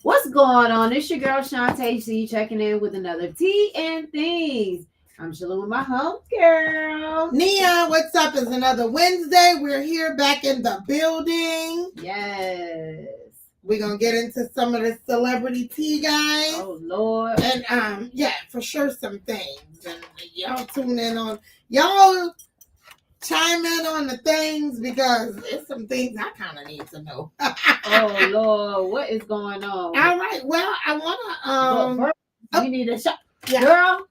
What's going on? It's your girl Shantae C checking in with another Tea and Things. I'm chilling with my home girl. Nia, what's up? It's another Wednesday. We're here back in the building. Yes. We're gonna get into some of the celebrity tea, guys. Oh Lord. And yeah, for sure some things. And y'all tune in on y'all chime in on the things because it's some things I kind of need to know. Oh Lord, what is going on? All right. Well, I wanna we need a shot. Yeah. Girl,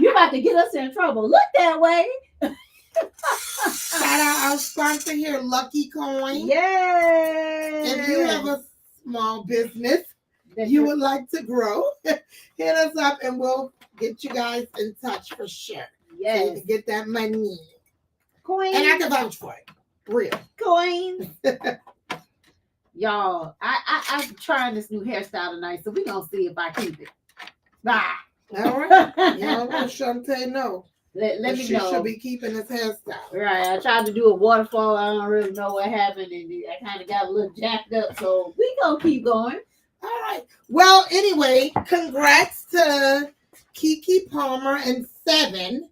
you about to get us in trouble. Look that way. shout out our sponsor here, Lucky Coin. Yay! If you have a small business you would like to grow, hit us up and we'll get you guys in touch for sure. Yes. So you can get that money. Coin. And I can vouch for it. Real. Coins. Y'all, I'm trying this new hairstyle tonight, so we're going to see if I keep it. Bye. All right. Y'all let Shantae know. Let me she know. Should be keeping this hairstyle. Right. I tried to do a waterfall. I don't really know what happened, and I kind of got a little jacked up, so we going to keep going. All right. Well, anyway, congrats to Keke Palmer and Seven.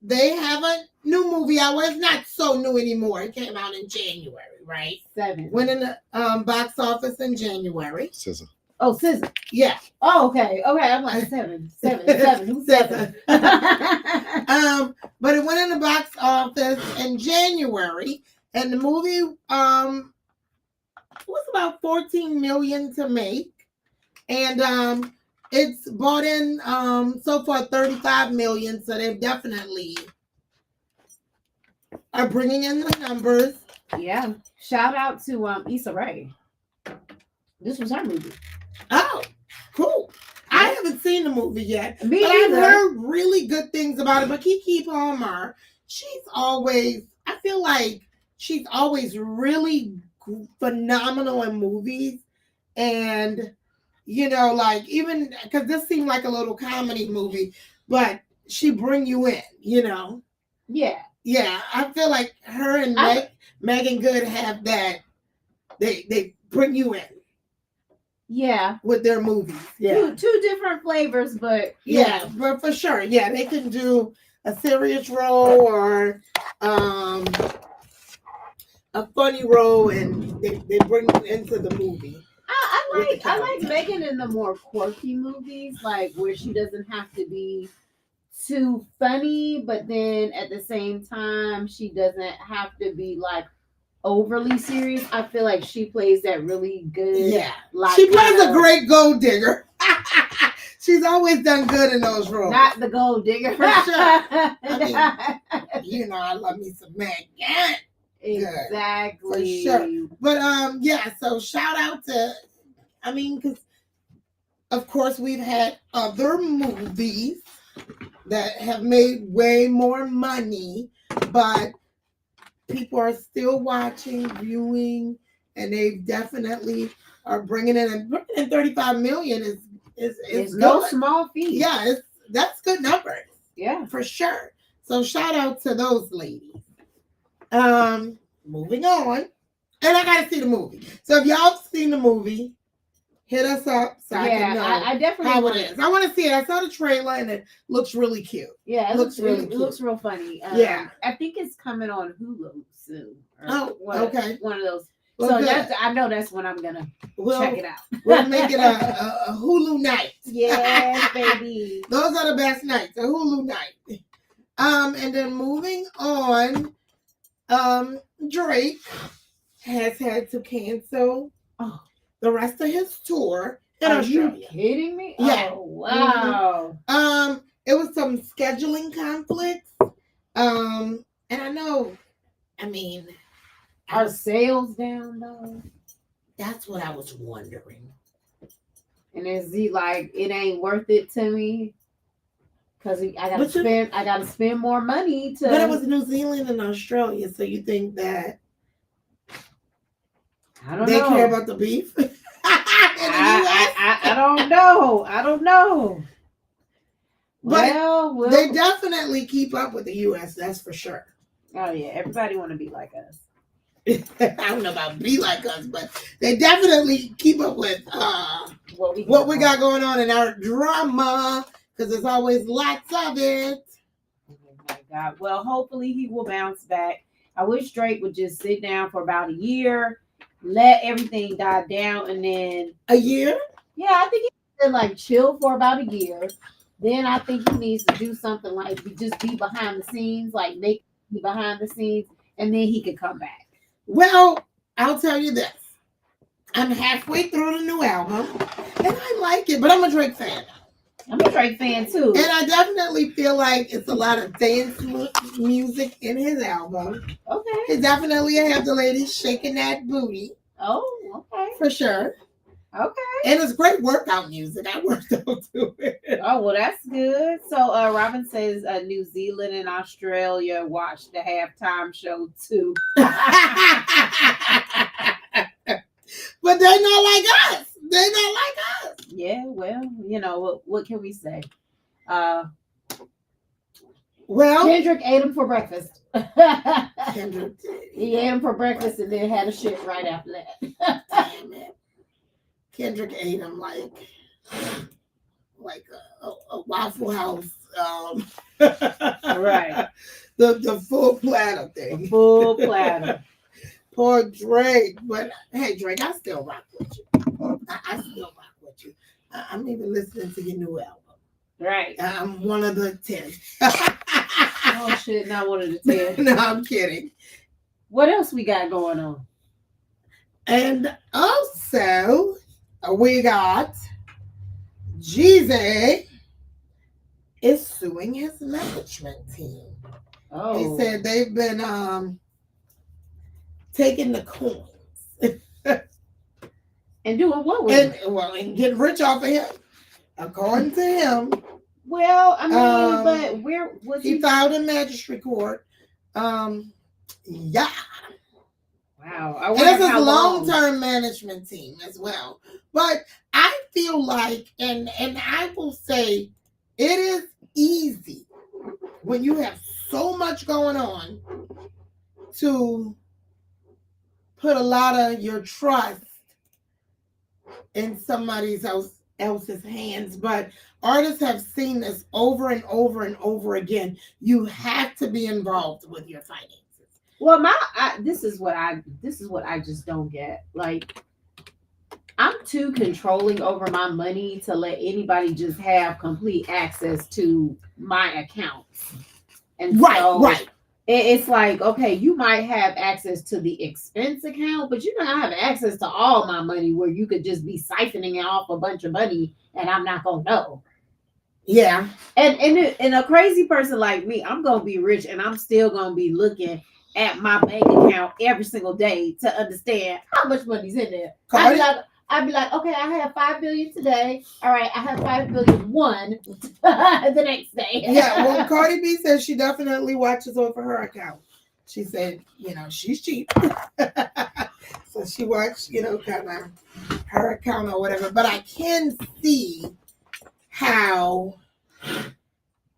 They have a new movie out. Well, it's not so new anymore. It came out in January, right? 7. Went in the box office in January. Scissor. Oh, Scissor. Yeah. Oh, okay. Okay. I'm like 7. Who's 7? But it went in the box office in January, and the movie was about $14 million to make, and it's bought in so far $35 million. So they definitely are bringing in the numbers. Yeah. Shout out to Issa Rae. This was her movie. Oh, cool. I haven't seen the movie yet, Me but I've either. heard really good things about it. But Keke Palmer, I feel like she's always really phenomenal in movies. And, like, even, because this seemed like a little comedy movie, but she bring you in, Yeah. Yeah, I feel like her and Megan Good have that. They bring you in. Yeah. With their movies. Yeah. Two different flavors, but yeah, but for sure. Yeah, they can do a serious role or a funny role, and they bring you into the movie. I like Megan in the more quirky movies, like where she doesn't have to be too funny, but then at the same time she doesn't have to be like overly serious. I feel like she plays that really good. Yeah, like she plays a great gold digger. She's always done good in those roles. Not the gold digger, for sure. I mean, I love me some Meg. Exactly. For sure. But yeah. So shout out to, because of course we've had other movies that have made way more money, but people are still watching, viewing, and they definitely are bringing in. And bringing in 35 million is no small feat. Yeah, that's good numbers. Yeah, for sure. So shout out to those ladies. Moving on, and I gotta see the movie. So if y'all seen the movie, hit us up so I can know I definitely how it is. I want to see it. I saw the trailer and it looks really cute. Yeah, it looks really cute. It looks real funny. Yeah, I think it's coming on Hulu soon. Okay. One of those. Well, so I know that's when I'm gonna check it out. We'll make it a Hulu night. Yeah, baby. Those are the best nights. A Hulu night. And then moving on, Drake has had to cancel the rest of his tour in Australia. Are you kidding me? Yeah. Oh, wow. Mm-hmm. It was some scheduling conflicts. And I know, are sales down though? That's what I was wondering. And is he like, it ain't worth it to me? Because I gotta spend more money to. But it was New Zealand and Australia, so you think that they care about the beef? I don't know. I don't know. But they definitely keep up with the U.S. That's for sure. Oh yeah, everybody want to be like us. I don't know about be like us, but they definitely keep up with what we got going on in our drama, because there's always lots of it. Oh my God. Well, hopefully he will bounce back. I wish Drake would just sit down for about a year, let everything die down, and then A year? yeah, I think he should like chill for about a year. Then I think he needs to do something like just be behind the scenes, like make be behind the scenes, and then he could come back. Well, I'll tell you this. I'm halfway through the new album, and I like it, but I'm a Drake fan. I'm a Drake fan too. And I definitely feel like it's a lot of dance music in his album. Okay. He definitely have the ladies shaking that booty. Oh, okay. For sure. Okay. And it's great workout music. I worked out to it. Oh, well, that's good. So Robin says New Zealand and Australia watched the halftime show too. But they're not like us. They're not like us. Yeah, well, you know, what can we say? Well, Kendrick ate him for breakfast. Kendrick, He ate him for breakfast and then had a shit right after that. damn it. Kendrick ate him like a Waffle House. Right. The full platter thing. Full platter. Poor Drake. But hey, Drake, I still rock with you. I still rock with you. I'm even listening to your new album. Right. I'm one of the 10. Oh shit, not one of the 10. No, I'm kidding. What else we got going on? And also, we got Jeezy is suing his management team. Oh. He said they've been taking the coins. And doing what with it? And getting rich off of him. According to him. Well, I mean, but where was he filed in magistrate court. Yeah. Wow. And this is a long-term management team as well. But I feel like, and I will say, it is easy when you have so much going on to put a lot of your trust in somebody else's hands. But artists have seen this over and over and over again. You have to be involved with your finances. Well, this is what I just don't get. Like, I'm too controlling over my money to let anybody just have complete access to my accounts. And right. It's like, okay, you might have access to the expense account, but you're not have access to all my money where you could just be siphoning off a bunch of money and I'm not gonna know. Yeah. And a crazy person like me, I'm gonna be rich and I'm still gonna be looking at my bank account every single day to understand how much money's in there. I'd be like, okay, I have 5 billion today. All right, I have 5 billion the next day. Yeah, well, Cardi B says she definitely watches over her account. She said, she's cheap. So she watched, kind of her account or whatever. But I can see how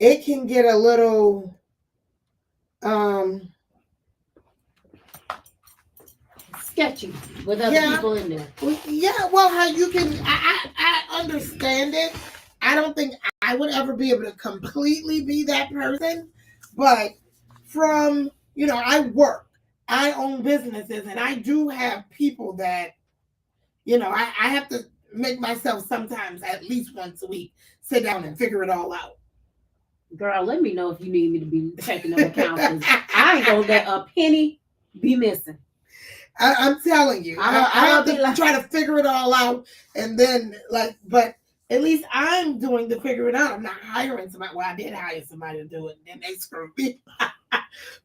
it can get a little sketchy with other people in there. Yeah, well, how you can, I understand it. I don't think I would ever be able to completely be that person, but from, I work, I own businesses, and I do have people that, I have to make myself sometimes at least once a week sit down and figure it all out. Girl, let me know if you need me to be checking them accounts. I ain't gonna let a penny be missing. I'm telling you, I have to try to figure it all out, and then but at least I'm doing the figure it out. I'm not hiring somebody. Well, I did hire somebody to do it, and then they screwed me.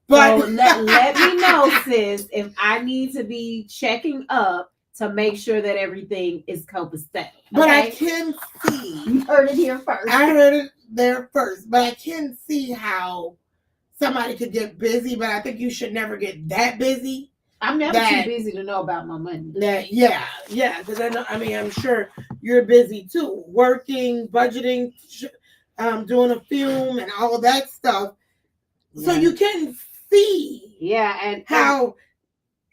But so let me know, sis, if I need to be checking up to make sure that everything is copacetic. Okay? But I can see. You heard it here first. I heard it there first, but I can see how somebody could get busy. But I think you should never get that busy. I'm never too busy to know about my money. Yeah, because I'm sure you're busy too, working, budgeting, doing a film and all of that stuff. Yeah. So you can see, and how.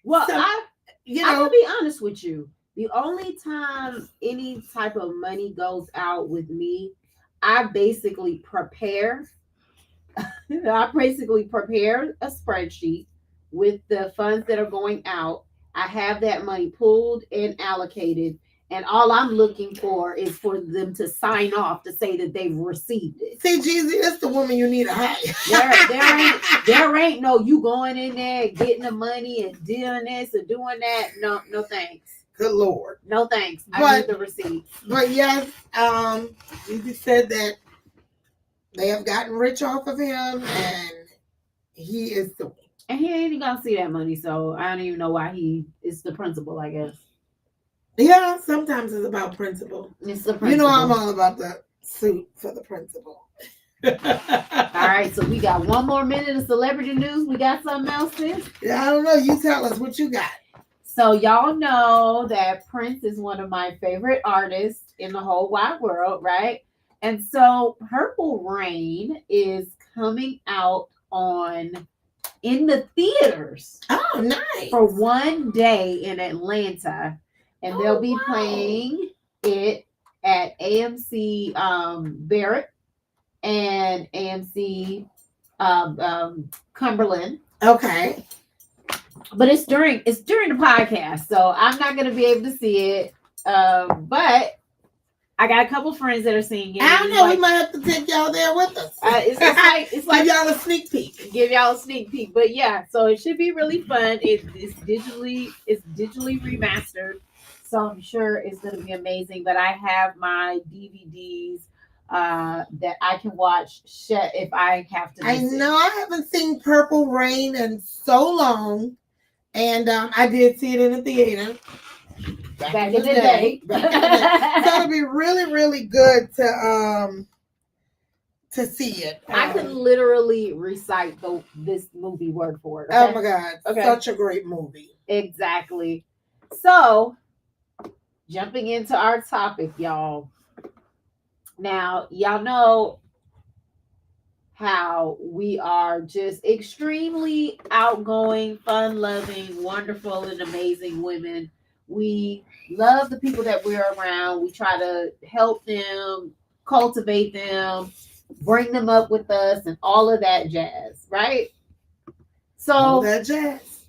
Well, I'm gonna be honest with you. The only time any type of money goes out with me, I basically prepare I basically prepare a spreadsheet with the funds that are going out. I have that money pulled and allocated, and all I'm looking for is for them to sign off to say that they've received it. See, Jeezy, that's the woman you need to hire. There ain't no you going in there getting the money and doing this or doing that. No, no thanks. Good Lord. No thanks. I need the receipts. But yes, Jeezy said that they have gotten rich off of him, and he is the. And he ain't even gonna see that money, so I don't even know why he is the principal, I guess. Yeah, sometimes it's about principle. It's the principal. You know, I'm all about the suit for the principal. All right, so we got one more minute of celebrity news. We got something else, sis? Yeah, I don't know. You tell us what you got. So y'all know that Prince is one of my favorite artists in the whole wide world, right? And so Purple Rain is coming out in the theaters. Oh, nice. For one day in Atlanta. And they'll be playing it at AMC Barrett and AMC Cumberland. Okay. But it's during the podcast, so I'm not gonna be able to see it. But I got a couple friends that are seeing it. I don't know. We might have to take y'all there with us. It's like give y'all a sneak peek. Give y'all a sneak peek. But yeah, so it should be really fun. It's digitally remastered, so I'm sure it's gonna be amazing. But I have my DVDs that I can watch if I have to. I know I haven't seen Purple Rain in so long, and I did see it in the theater. Back in the day. So it'll be really, really good to see it. I can literally recite this movie word for it. Okay? Oh my God. Okay. Such a great movie. Exactly. So jumping into our topic, y'all. Now, y'all know how we are just extremely outgoing, fun-loving, wonderful, and amazing women. We love the people that we're around. We try to help them, cultivate them, bring them up with us, and all of that jazz, right? So all that jazz.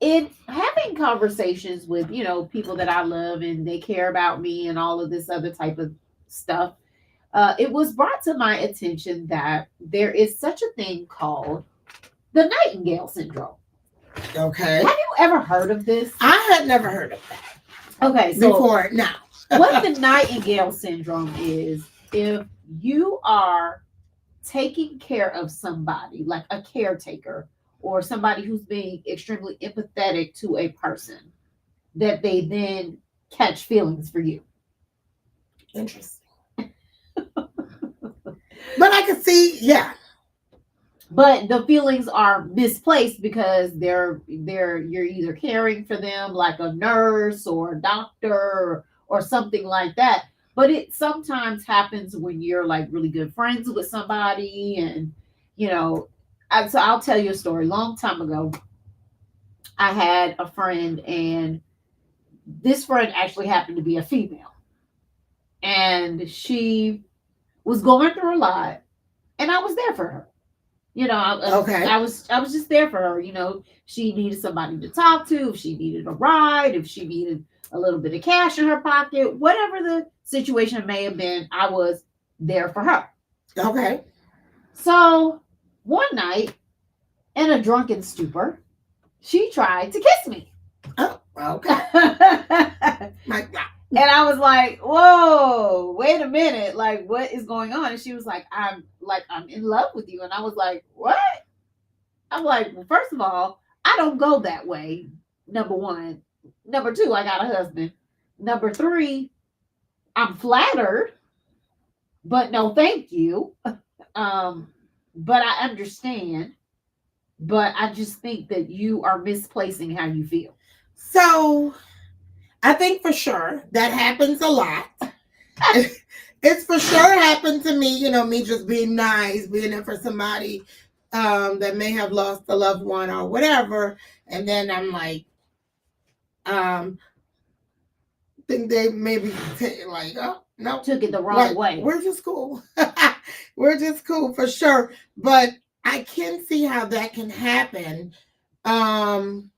In having conversations with, people that I love and they care about me and all of this other type of stuff, it was brought to my attention that there is such a thing called the Nightingale Syndrome. Okay. Have you ever heard of this? I had never heard of that. Okay, so before now. What the Nightingale Syndrome is, if you are taking care of somebody, like a caretaker, or somebody who's being extremely empathetic to a person, that they then catch feelings for you. Interesting. But I can see, yeah. But the feelings are misplaced because you're either caring for them like a nurse or a doctor or something like that. But it sometimes happens when you're like really good friends with somebody, and so I'll tell you a story. Long time ago, I had a friend, and this friend actually happened to be a female, and she was going through a lot, and I was there for her. I was just there for her. She needed somebody to talk to, if she needed a ride, if she needed a little bit of cash in her pocket, whatever the situation may have been, I was there for her. Okay. So one night, in a drunken stupor, she tried to kiss me. Oh, okay. My God. And I was like, whoa, wait a minute. Like, what is going on? And she was like, I'm in love with you. And I was like, what? I'm like, well, first of all, I don't go that way. Number one. Number two, I got a husband. Number three, I'm flattered, but no, thank you. But I understand. But I just think that you are misplacing how you feel. So I think for sure that happens a lot. It's for sure happened to me, me just being nice, being there for somebody that may have lost a loved one or whatever. And then I'm like, think they maybe like, oh no, Took it the wrong like way. we're just cool. We're just cool for sure. But I can see how that can happen um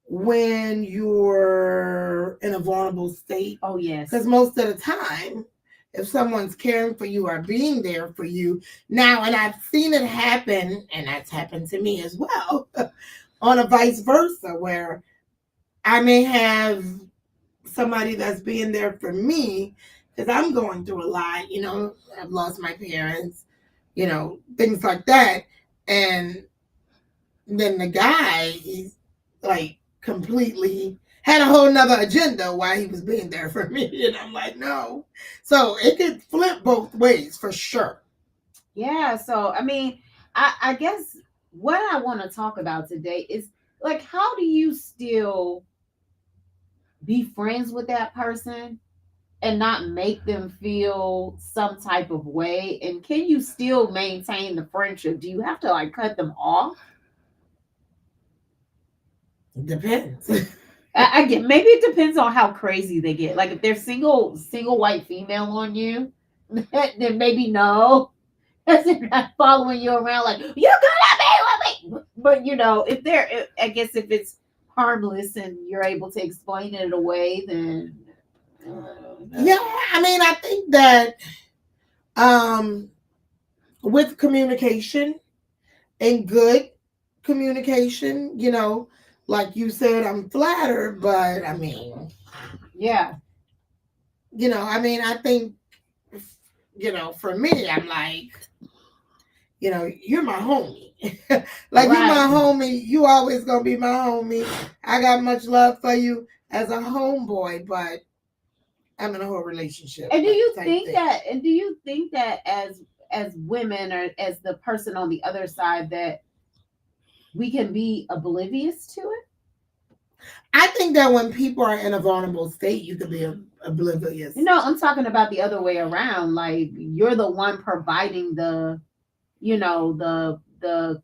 when you're in a vulnerable state. Oh yes. Because most of the time, if someone's caring for you or being there for you now, and I've seen it happen, and that's happened to me as well, on a vice versa, where I may have somebody that's being there for me because I'm going through a lot. I've lost my parents, things like that. And then the guy, he's like completely had a whole nother agenda why he was being there for me. And I'm like, no. So it could flip both ways for sure. Yeah. So, I mean, I guess what I want to talk about today is like, how do you still be friends with that person and not make them feel some type of way? And can you still maintain the friendship? Do you have to like cut them off? Depends. I get, maybe it depends on how crazy they get. Like if they're single white female on you, then maybe no. Because they're not following you around like you're gonna be with me. But if I guess if it's harmless and you're able to explain it away, then Yeah, I mean, I think that um with communication and good communication, like you said, I'm flattered, but I mean, yeah, I think, for me, I'm like, you're my homie. Like, you're my right. homie. You always gonna be my homie. I got much love for you as a homeboy, but I'm in a whole relationship. And do you type think thing. that? And do you think that as women or as the person on the other side that we can be oblivious to it? I think that when people are in a vulnerable state, you can be oblivious. No, I'm talking about the other way around. Like you're the one providing the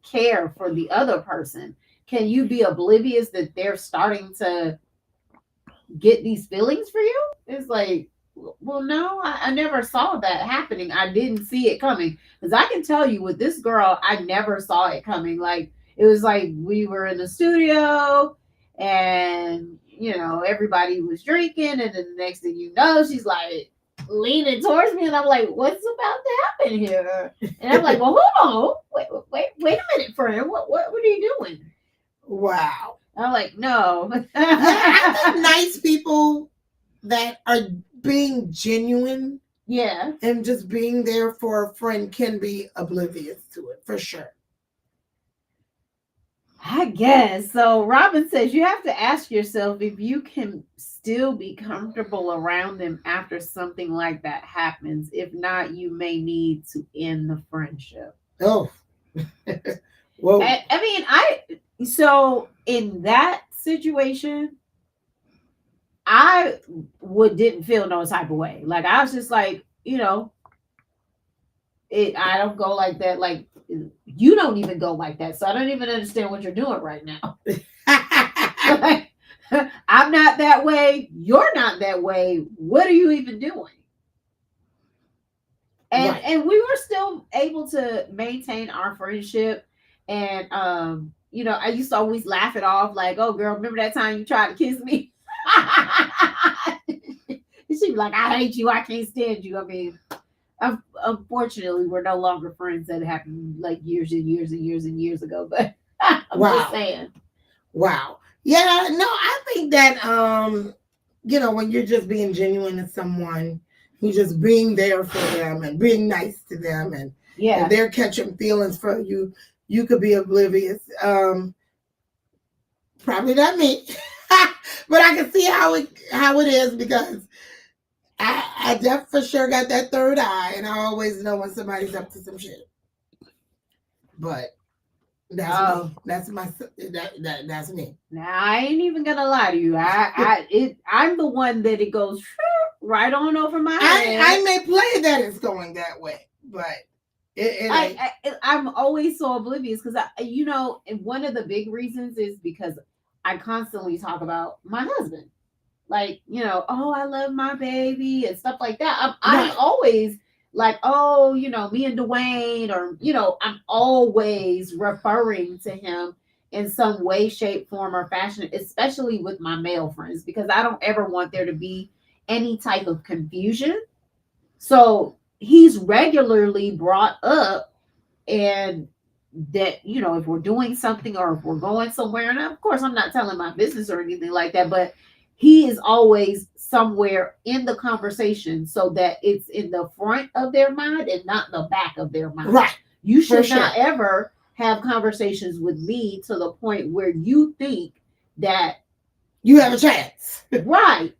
care for the other person. Can you be oblivious that they're starting to get these feelings for you? It's like, well, no, I never saw that happening. I didn't see it coming. Because I can tell you with this girl, I never saw it coming. Like, it was like we were in the studio and, everybody was drinking. And then the next thing you know, she's like leaning towards me. And I'm like, what's about to happen here? And I'm like, well, hold on. Wait a minute, friend. What are you doing? Wow. I'm like, no. Yeah, I think nice people that are being genuine, yeah, and just being there for a friend can be oblivious to it for sure. I guess. So Robin says you have to ask yourself if you can still be comfortable around them after something like that happens. If not, you may need to end the friendship. Oh, well, I mean, so in that situation, I didn't feel no type of way. Like I was just like, I don't go like that. Like you don't even go like that. So I don't even understand what you're doing right now. Like, I'm not that way. You're not that way. What are you even doing? And right. and we were still able to maintain our friendship. And I used to always laugh it off, like, oh girl, remember that time you tried to kiss me? She'd be like, I hate you, I can't stand you. I mean, unfortunately, we're no longer friends. That happened like years and years and years and years ago. But I'm just saying. Wow. Yeah, no, I think that when you're just being genuine to someone, who's just being there for them and being nice to them, and if they're catching feelings for you, you could be oblivious. Probably not me. But I can see how it is, because I definitely for sure got that third eye, and I always know when somebody's up to some shit. But that's me. That's my that's me. Now I ain't even gonna lie to you. I'm the one that it goes right on over my head. I may play that it's going that way, but I'm always so oblivious because and one of the big reasons is because I constantly talk about my husband. like, oh, I love my baby and stuff like that. I'm Right. always like, oh, me and Dwayne, or, I'm always referring to him in some way, shape, form, or fashion, especially with my male friends, because I don't ever want there to be any type of confusion. So he's regularly brought up, and that, if we're doing something or if we're going somewhere, and of course I'm not telling my business or anything like that, but he is always somewhere in the conversation so that it's in the front of their mind and not the back of their mind. Right. You For should sure. not ever have conversations with me to the point where you think that You have a chance. right.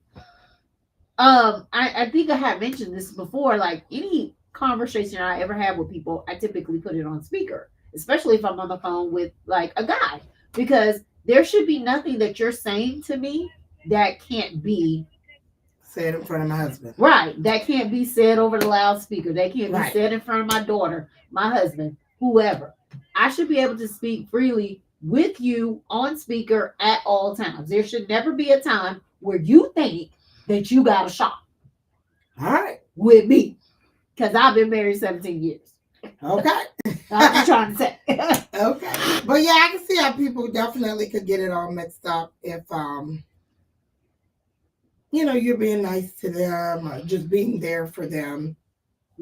I think I had mentioned this before. Like, any conversation I ever have with people, I typically put it on speaker, especially if I'm on the phone with like a guy, because there should be nothing that you're saying to me that can't be Say it in front of my husband. right. That can't be said over the loudspeaker. That can't be Right. said in front of my daughter, my husband, whoever. I should be able to speak freely with you on speaker at all times. There should never be a time where you think that you got a shot All right. with me, because I've been married 17 years. Okay. I'm just trying to say. Okay. But yeah, I can see how people definitely could get it all mixed up if you're being nice to them or just being there for them.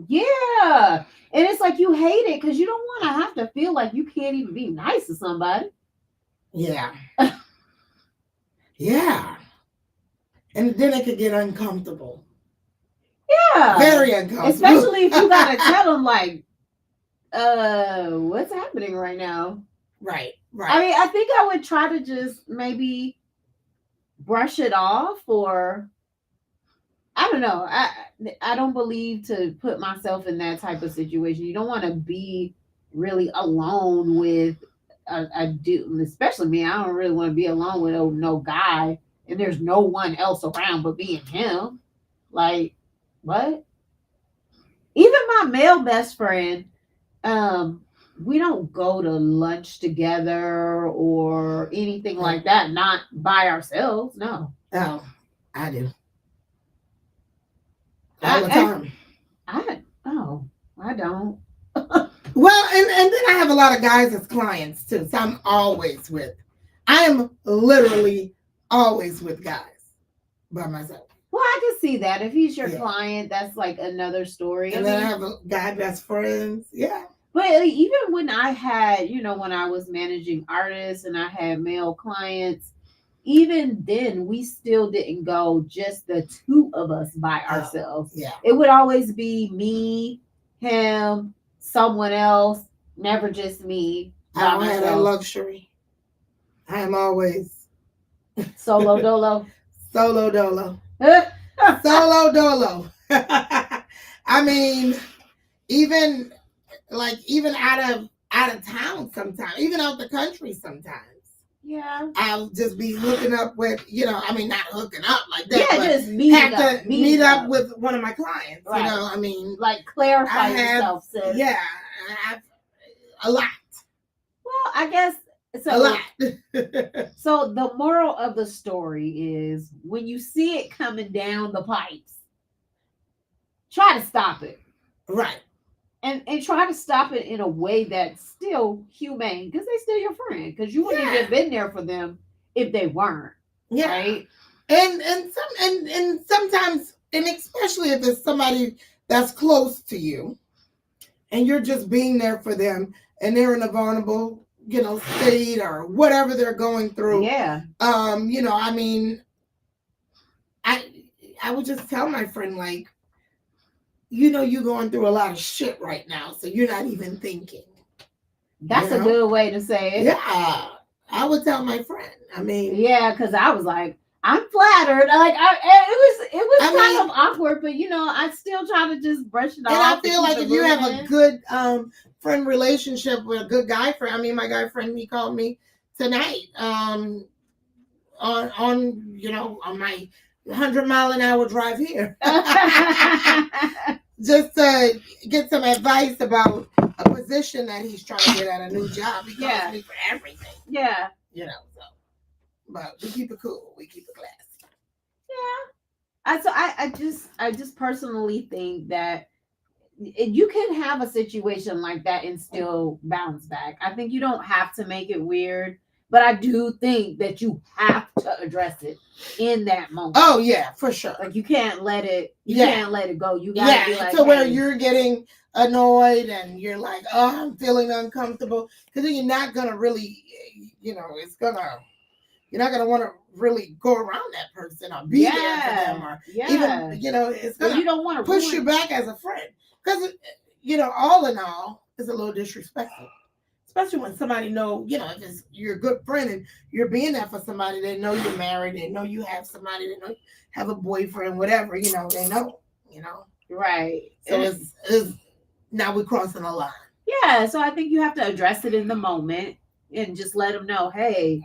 Yeah. And it's like you hate it because you don't want to have to feel like you can't even be nice to somebody. Yeah. Yeah. And then it could get uncomfortable. Yeah. Very uncomfortable. Especially if you gotta tell them like, what's happening right now? Right. I mean, I think I would try to just maybe brush it off, or I don't know. I don't believe to put myself in that type of situation. You don't want to be really alone with a dude, especially me. I don't really want to be alone with no guy, and there's no one else around but me and him. Like, what? Even my male best friend, we don't go to lunch together or anything like that. Not by ourselves. No. Oh, I do. All the time. I don't. Well, and then I have a lot of guys as clients too. So I am literally always with guys by myself. Well, I can see that. If he's your client, that's like another story. And then I have a guy best friends. Yeah. But even when I had, when I was managing artists and I had male clients, even then we still didn't go just the two of us by ourselves. Yeah. It would always be me, him, someone else, never just me. I don't have that luxury. I am always solo dolo. Solo dolo. Solo dolo. I mean, even out of town sometimes, even out the country sometimes. Yeah. I'll just be hooking up with, not hooking up like that. Yeah, but just meet up with one of my clients. Right. Like clarify yourself, sis. Yeah, I have a lot. Well, I guess so. A lot. So the moral of the story is, when you see it coming down the pipes, try to stop it. Right. And try to stop it in a way that's still humane, because they're still your friend. Because you wouldn't have been there for them if they weren't. Yeah. Right. And sometimes, and especially if it's somebody that's close to you, and you're just being there for them, and they're in a vulnerable, state or whatever they're going through. Yeah. I would just tell my friend, like, you're going through a lot of shit right now, so you're not even thinking. That's a good way to say it. Yeah, I would tell my friend. Yeah, because I was like, I'm flattered. Like, it was kind of awkward, but I still try to just brush it off. And I feel like if you have a good friend relationship with a good guy friend, my guy friend, he called me tonight on my 100-mile-an-hour drive here. Just to get some advice about a position that he's trying to get at, a new job. He calls me for everything. Yeah. So. But we keep it cool. We keep it classy. I just personally think that you can have a situation like that and still bounce back. I think you don't have to make it weird, but I do think that you have to address it in that moment. Oh yeah, for sure. Like you can't let it. You Yeah. can't let it go. You gotta be like, to where hey, you're getting annoyed and you're like, oh, I'm feeling uncomfortable, because then you're not gonna really, you're not gonna want to really go around that person or be there for them, or even, it's Well, gonna you don't want to push you back as a friend, because all in all, it's a little disrespectful. Especially when somebody know, if it's you're a good friend and you're being there for somebody, they know you're married, they know you have somebody, they know you have a boyfriend, whatever, they know, Right. So it's now we're crossing the line. Yeah, so I think you have to address it in the moment and just let them know, hey,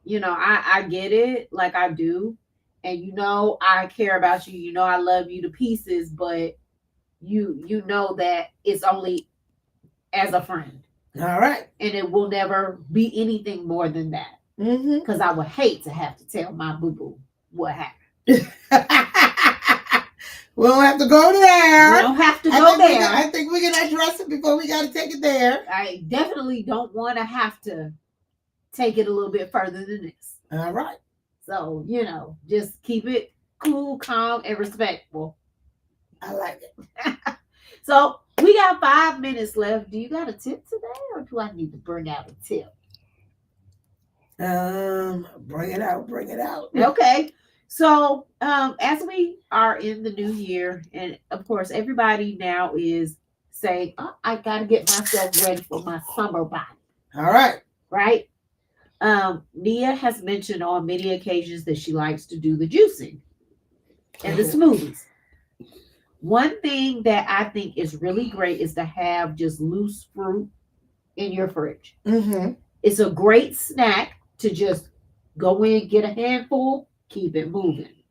I get it, like I do, and I care about you. I love you to pieces, but you know that it's only as a friend. All right, and it will never be anything more than that. Because I would hate to have to tell my boo boo what happened. We don't have to go there. We don't have to go there. I think we can address it before we got to take it there. I definitely don't want to have to take it a little bit further than this. All right. So, just keep it cool, calm, and respectful. I like it. So, we got 5 minutes left. Do you got a tip today, or do I need to bring out a tip? Bring it out. Bring it out. Okay. So, as we are in the new year, and of course, everybody now is saying, oh, I got to get myself ready for my summer body. All right. Right? Nia has mentioned on many occasions that she likes to do the juicing and the smoothies. One thing that I think is really great is to have just loose fruit in your fridge. Mm-hmm. It's a great snack to just go in, get a handful, keep it moving.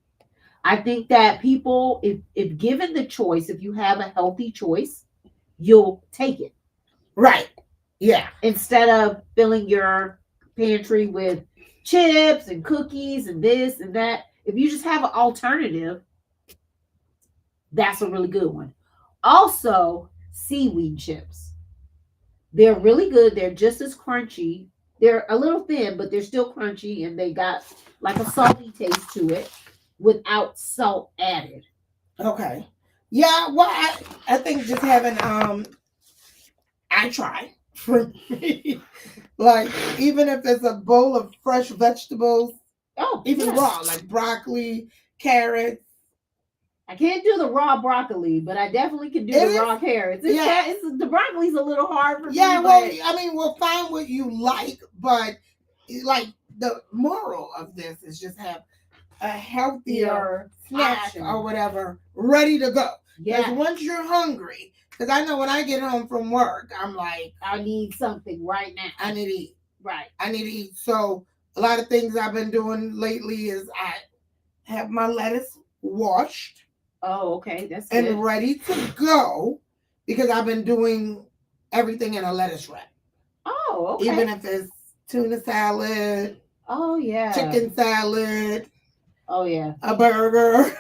I think that people, if given the choice, if you have a healthy choice, you'll take it. Right. Yeah. Instead of filling your pantry with chips and cookies and this and that, if you just have an alternative, that's a really good one. Also, seaweed chips. They're really good. They're just as crunchy. They're a little thin, but they're still crunchy, and they got like a salty taste to it without salt added. Okay. Yeah, well, I think just having I try for me. Like, even if it's a bowl of fresh vegetables, even raw, like broccoli, carrots. I can't do the raw broccoli, but I definitely can do the raw carrots. The broccoli's a little hard for me. Yeah, well, I mean, we'll find what you like, but like the moral of this is just have a healthier snack or whatever ready to go. Yeah. Because once you're hungry, because I know when I get home from work, I'm like, I need something right now. I need to eat. Right. I need to eat. So a lot of things I've been doing lately is I have my lettuce washed. Oh, okay. That's good. And ready to go, because I've been doing everything in a lettuce wrap. Oh, okay. Even if it's tuna salad. Oh, yeah. Chicken salad. Oh, yeah. A burger.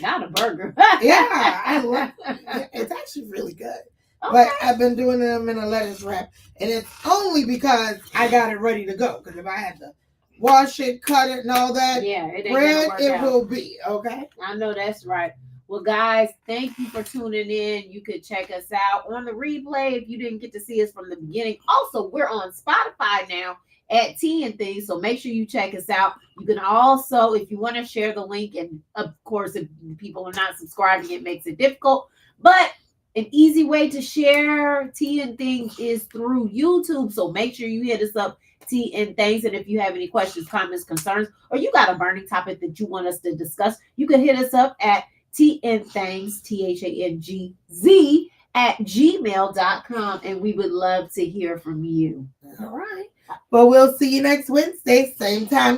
Not a burger. Yeah, I love it. It's actually really good. Okay. But I've been doing them in a lettuce wrap, and it's only because I got it ready to go. Because if I had to wash it, cut it, and all that, it will be, okay? I know that's right. Well, guys, thank you for tuning in. You could check us out on the replay if you didn't get to see us from the beginning. Also, we're on Spotify now at Tea and Things, so make sure you check us out. You can also, if you want to share the link, and of course, if people are not subscribing, it makes it difficult. But an easy way to share Tea and Things is through YouTube. So make sure you hit us up, Tea and Things. And if you have any questions, comments, concerns, or you got a burning topic that you want us to discuss, you can hit us up at TNThangs, THANGZ, at gmail.com. And we would love to hear from you. All right. Well, we'll see you next Wednesday, same time.